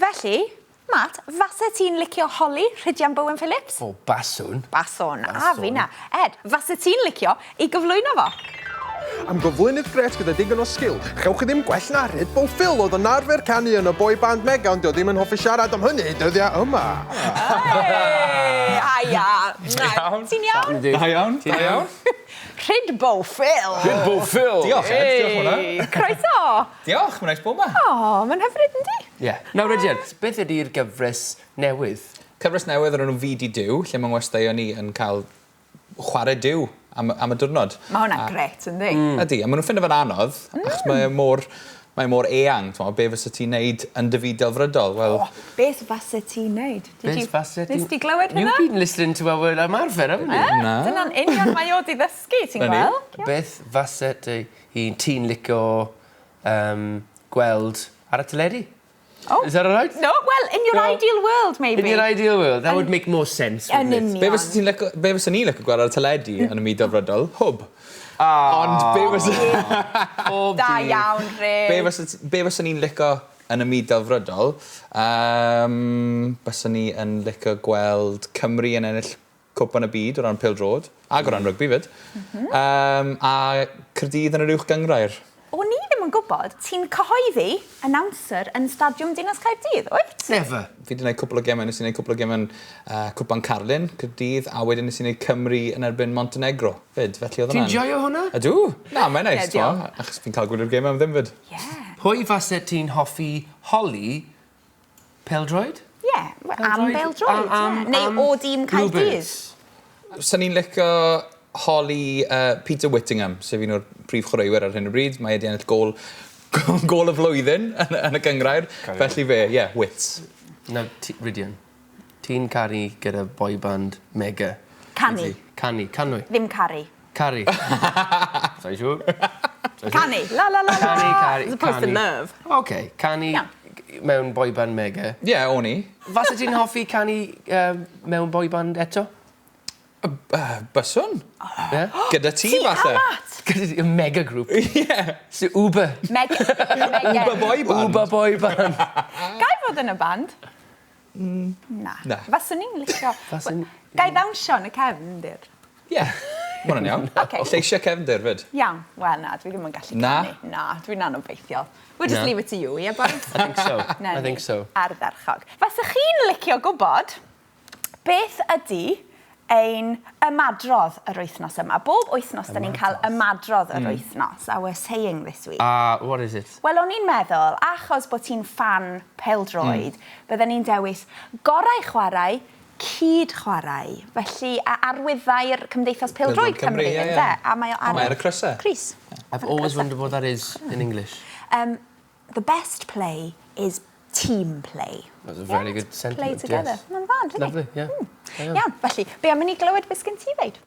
Felly, Matt, fasa ti'n licio holi Rhydian Bowen Phillips? O, baswn. Baswn, a finna. Ed, fasa ti'n licio I gyflwyno fo? Am gyflwynydd gret gyda digon o sgil, chewch chi ddim gwell na Rhydian Bowen Phil oedd yn arfer canu yn y boi band mega, ond dio ddim yn hoffi siarad am hynny dyddiau yma. Ti'n iawn? Da iawn. Rhydian Bowen Phil. Rhydian Bowen Phil. Diolch, Ed. Diolch hwnna. Croeso. Diolch, mae'n neis bod yma. O, mae'n hyfryd yn di. Ie. Nawr, Rhydian, beth ydy'r gyfres newydd? Cyfres newydd ar enw Fi Di Dyw, lle mae'n westeion ni yn cael chwarae dyw am y diwrnod. Mae hwnna'n gret, yndi? Ydy, a maen nhw'n ffindo fe'n anodd, achos mae mor eang, be fysa ti'n neud yn dy fyd delfrydol. Beth fasa ti'n neud? Beth fasa ti'n... Nes ti glywed hynna? You've been listening to our ymarfer, haven't you? Na. Dyna'n union mae o di ddysgu, ti'n gweld? Beth fasa ti'n licio gweld ar y teledu? Oh. Is that all right? No, well, in your ideal world, maybe. In your ideal world, that would make more sense. Yn union. Be fysa ni licio gweld ar y teledu yn y myd delfrydol? Hwb. Ond be fysa... Da iawn, Rhydd. Be fysa ni'n licio yn y myd delfrydol? Bysa ni yn licio gweld Cymru yn ennill cwpan y byd o ran pêl-drod, ag o ran rygbi fyd. A Caerdydd yn yr uwch gyngrair. O'n i ddim yn gwybod, ti'n cyhoeddi announcer yn Stadiwm Dinas Caerdydd, wyt? Never. Fi wedi gwneud cwpl o gemau, nes i wneud cwpl o gemau yn Cwpan Carlin, Caerdydd, a wedyn nes i wneud Cymru yn erbyn Montenegro. Felly oedd hwnna. Ti'n joio hwnna? Ydw. Na, mae'n neis, achos fi'n cael gwylio'r gemau am ddim fyd. Pwy fasa ti'n hoffi holi pêl-droed? Ie, am bêl-droed. Neu o dîm Caerdydd. Sa'n ni'n licio holi Peter Whittingham, sef un o'r prif chwaraewyr ar hyn o bryd. Mae wedi ennill gol y flwyddyn yn y gyngrair. Felly fe, Wits. Nawr, Rhydian, ti'n caru gyda boy band mega? Canu. Canwy? Ddim caru. Caru. Sa'i siŵr? Canu. La la la la. Canu. As opposed to love. OK, canu mewn boy band mega. Ie, o'n i. Fasa ti'n hoffi canu mewn boy band eto? Byswn. Gyda ti, fatha. Gyda mega group. Ie. So Uber. Uber boy band. Uber boy band. Gai fod yn y band? Na. Faswn ni'n licio. Gai ddawnsio yn y cefn, dir? Ie. Ma' hwnna'n iawn. Lleisio cefndir, fyd? Iawn. Wel, na, dwi ddim yn gallu canu. Na, dwi'n anobeithiol. We'll just leave it to you, yeah, boys? I think so. I think so. Ardderchog. Fasych chi'n licio gwybod beth ydy ein ymadrodd yr wythnos yma. Bob wythnos da ni'n cael ymadrodd yr wythnos, a we're saying this week. What is it? Wel, o'n i'n meddwl, achos bod ti'n fan pêl-droed, bydden ni'n dewis gorau chwarae, cyd chwarae. Felly, arwyddai'r Cymdeithas Pêl-droed Cymru, ynde? A mae ar y crysau. Crys. I've always wondered what that is in English. The best play is team play. That's a very good sentiment. Play together. Yes. Mae'n fan, dyn ni? Lovely, yeah. Iawn, felly, be am i ni glywed beth sgen ti ddeud?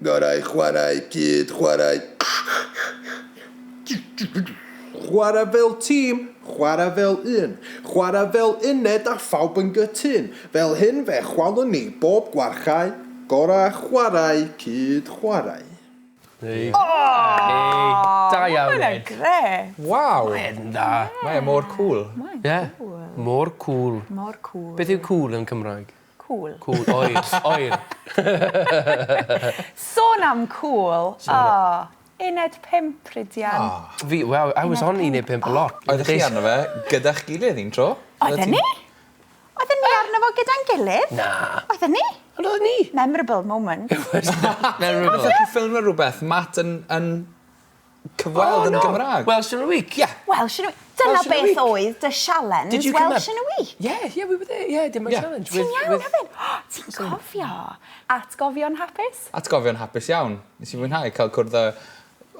Gorau, chwarae, cyd, chwarae. Chwarae fel tîm, chwarae fel un. Chwarae fel uned a phawb yn gytun. Fel hyn fe chwalwn ni bob gwarchau. Gorau chwarae, cyd chwarae. Da iawn, Mae'n Ed. gre. Waw. Ed'n da. Mae mor cool. Yeah. Mor cool. Mor cool. Beth yw cool yn Cymraeg? Cool. Cool. Oer. Sôn am cool. Uned 5, Rhydian. Well, I was on Uned 5 a lot. Oeddech chi arno fe gyda'ch gilydd un tro? Oedden ni? Oedden ni arno fo gyda'n gilydd? Na. Oedden ni? Oedden ni? Memorable moment. Memorable. Oeddech chi ffilmio rhywbeth, Matt yn cyfweld yn Gymraeg? Welsh in a week? Yeah. Welsh in a week. Dyna beth oedd dy challenge Did you come Welsh in a week. Yeah, we were there. Yeah, I did my challenge. Ti'n iawn hefyd? Ti'n cofio? Atgofio'n hapus? Atgofio'n hapus iawn. Nes i fwynhau cael cwrdd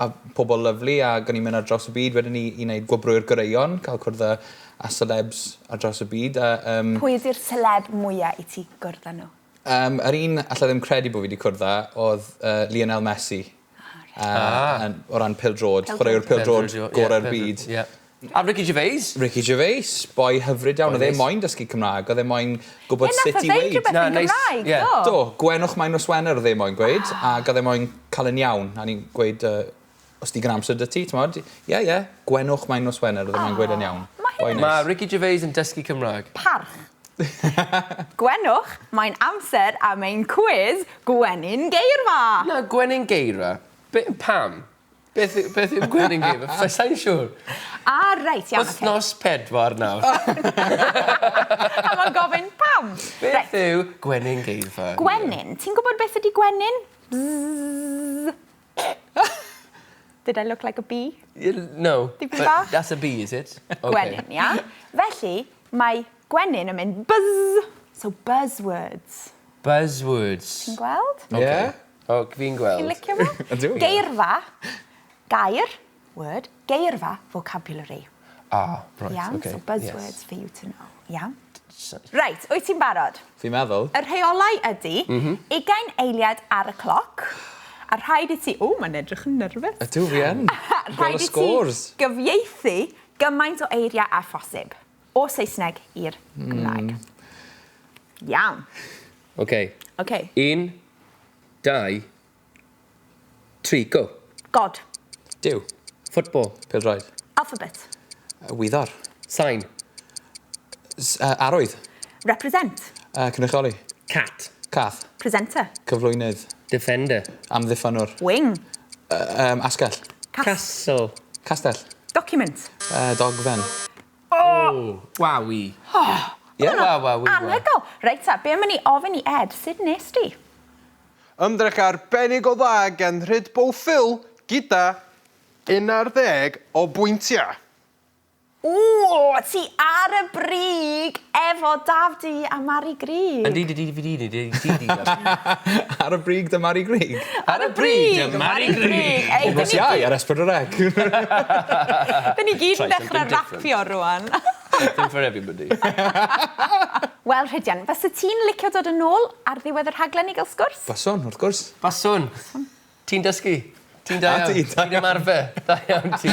a pobl lyflu a gan i'n mynd ar draws y byd wedyn ni i wneud gwobrwyr gyreuon, cael cwrdd a celebs ar draws y byd. Pwy ydy'r celeb mwyaf i ti gwrdd â nhw? Yr un allai ddim credu bod fi wedi cwrdd â oedd Lionel Messi. O ran pêl-drod, chwaraewr pêl-drod gorau'r byd. A Ricky Gervais? Ricky Gervais, boi hyfryd iawn. Oedd e moyn dysgu Cymraeg, oedd e moyn gwybod sut i weid. Nath o ddeud rhywbeth yn Gymraeg, do? Do, gwenwch mae'n nos Wener oedd e moyn gweud, ac oedd e moyn cael yn iawn. A ni'n gweud os di gramser dy ti, ti'n modd? Ie, gwenwch mae'n nos Wener, oedd yma'n gweud yn iawn. Mae Ricky Gervais yn dysgu Cymraeg. Parch. Gwenwch, mae'n amser am ein quiz Gwenyn Geirfa. Na, Gwenyn Geirfa. Pam? Beth yw Gwenyn Geirfa? Sa'n siŵr. Reit, iawn. Wythnos 4 nawr. A mae'n gofyn pam. Beth yw Gwenyn Geirfa? Gwenyn, ti'n gwybod beth ydi Gwenyn? Bzzz. Did I look like a bee? No, Dipyn but bach? that's a bee, is it? Gwenyn, ia? Felly, mae Gwenyn yn mynd buzz. So, buzzwords. Buzzwords. Ti'n gweld? Ie? O, fi'n gweld. Ti'n licio fo? Ydw, ie. Geirfa, gair, word, geirfa, vocabulary. Right, Iawn, okay. so buzzwords for you to know. Iawn? Right, wyt ti'n barod? Fi'n meddwl. Y rheolau ydy 20 eiliad ar y cloc, a rhaid i ti... O, mae'n edrych yn nerfus. Ydw, fi yn. Gol y Rhaid i ti scores. gyfieithu gymaint o eiriau a phosib, o Saesneg i'r Gymraeg. Iawn. Okay. OK. 1, 2, 3, go. God. Diw. Football. Pêl-droed. Alphabet. Wyddor. Sign. Arwydd. Represent. Cynrychioli. Cat. Cath. Presenter. Cyflwynydd. Defender. Amddiffynwr. Wing. Asgell. Castle. Castell. Document. Dogfen. Oh, wowie. Ie. Wow. Anhygoel. Reit ta, be am ni ofyn i Ed, sut nes di? Ymdrech arbennig o dda gan Rhydian Bowen Phillips gyda 11 o bwyntiau. O, ti ar y brig efo Dafdi a Mari Grig. Di. Ar y brig dy Mari Grig. Ar y brig, dy Mari Grig. Ei, Os iau ar Esbyd Reg. dyn ni gyd yn Try dechrau something rapio rwan. Something for everybody. Wel, Rhydian, fysa ti'n licio dod yn ôl ar ddiwedd yr rhaglen i gael sgwrs? Baswn, wrth gwrs. Baswn. Ti'n dysgu. Ti'n da iawn. ti, da Ti'n ymarfer. Da iawn ti.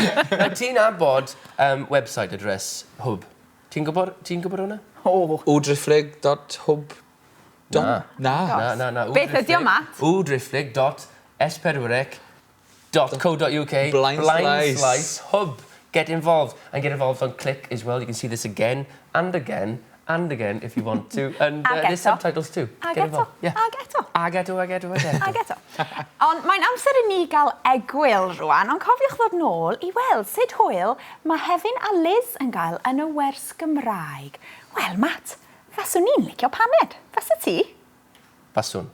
Ti'n abod website address hub. Ti'n gwybod hwnna? O. Wdrifflig.hub. Na. Beth ydi o, Matt? wdrifflig.s4ec.co.uk Blind slice. hub. Get involved. And get involved on click as well. You can see this again and again and again if you want to. And there's subtitles too. Get involved. Yeah. Ag eto. Ond mae'n amser i ni gael egwyl rwan, ond cofiwch ddod nôl i weld sut hwyl mae Hefin a Liz yn gael yn y wers Gymraeg. Wel, Matt, faswn ni'n licio paned. Fasa ti? Baswn.